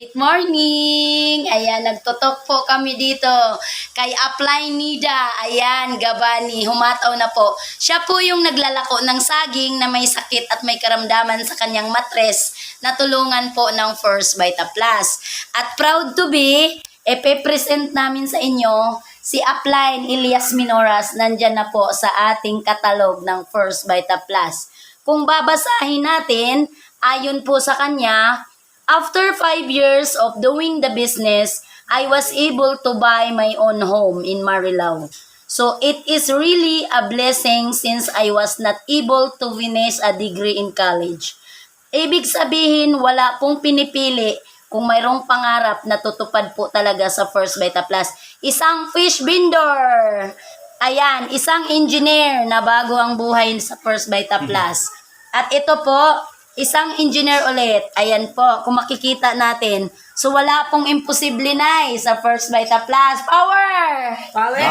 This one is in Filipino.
Good morning! Ayan, nagtutok po kami dito kay Apply Nida. Ayan, Gabani, humataw na po. Siya po yung naglalako ng saging na may sakit at may karamdaman sa kanyang matres na tulungan po ng First Vita Plus. At proud to be, present namin sa inyo si Apply Elias Minoras. Nandyan na po sa ating katalog ng First Vita Plus. Kung babasahin natin, ayon po sa kanya, after 5 years of doing the business, I was able to buy my own home in Marilao. So it is really a blessing since I was not able to finish a degree in college. Ibig sabihin, wala pong pinipili kung mayroong pangarap na tutupad po talaga sa First Vita Plus. Isang fish vendor. Ayan, isang engineer na bago ang buhay sa First Vita Plus. At ito po, isang engineer ulit. Ayan po, kung makikita natin. So, wala pong imposible na sa First Vita Plus. Power! Power!